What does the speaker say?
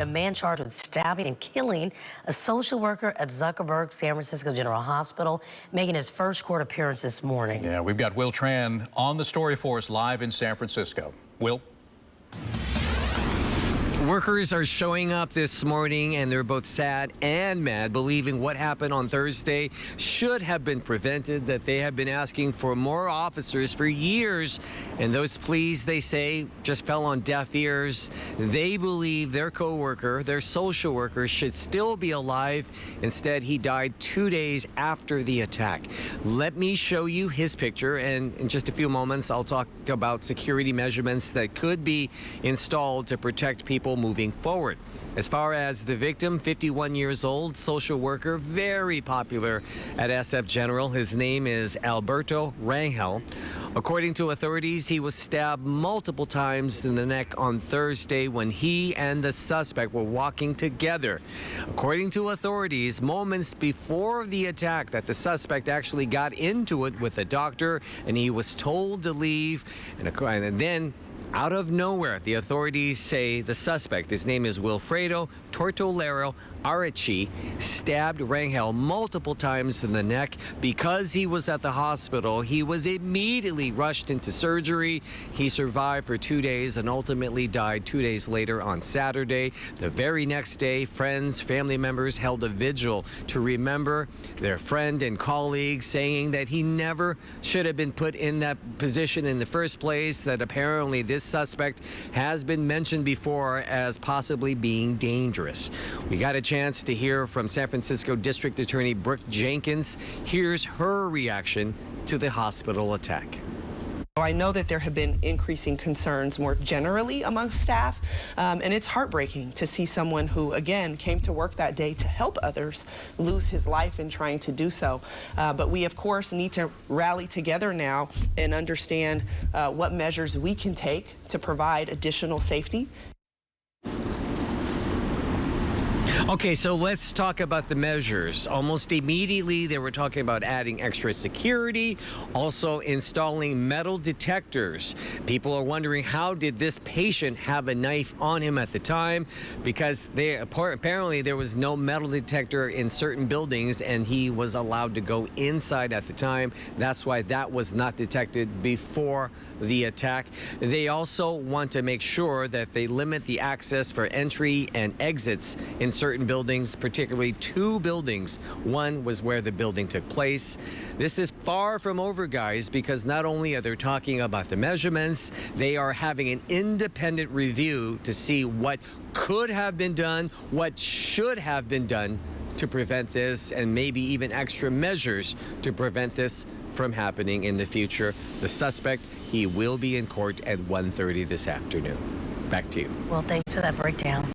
a man charged with stabbing and killing a social worker at Zuckerberg San Francisco General Hospital, making his first court appearance this morning. Yeah, we've got Will Tran on the story for us live in San Francisco. Will? Workers are showing up this morning, and they're both sad and mad, believing what happened on Thursday should have been prevented, that they have been asking for more officers for years. And those pleas, they say, just fell on deaf ears. They believe their co-worker, their social worker, should still be alive. Instead, he died 2 days after the attack. Let me show you his picture, and in just a few moments, I'll talk about security measurements that could be installed to protect people moving forward. As far as the victim, 51 years old, social worker, very popular at SF General. His name is Alberto Rangel. According to authorities, he was stabbed multiple times in the neck on Thursday when he and the suspect were walking together. According to authorities, moments before the attack, that the suspect actually got into it with a doctor, and he was told to leave, and then out of nowhere, the authorities say the suspect, his name is Wilfredo Tortolero Arachi, stabbed Rangel multiple times in the neck. Because he was at the hospital, he was immediately rushed into surgery. He survived for 2 days and ultimately died 2 days later on Saturday. The very next day, friends, family members held a vigil to remember their friend and colleague, saying that he never should have been put in that position in the first place, that apparently this suspect has been mentioned before as possibly being dangerous. We got a chance to hear from San Francisco District Attorney Brooke Jenkins. Here's her reaction to the hospital attack. I know that there have been increasing concerns more generally amongst staff, and it's heartbreaking to see someone who, again, came to work that day to help others lose his life in trying to do so. But we, of course, need to rally together now and understand what measures we can take to provide additional safety. Okay, so let's talk about the measures. Almost immediately, they were talking about adding extra security, also installing metal detectors. People are wondering, how did this patient have a knife on him at the time? Because apparently there was no metal detector in certain buildings, and he was allowed to go inside at the time. That's why that was not detected before the attack. They also want to make sure that they limit the access for entry and exits in certain buildings, particularly 2 buildings. One was where the building took place. This is far from over, guys, because not only are they talking about the measurements, they are having an independent review to see what could have been done, what should have been done to prevent this, and maybe even extra measures to prevent this from happening in the future. The suspect, he will be in court at 1:30 this afternoon. Back to you. Well, thanks for that breakdown.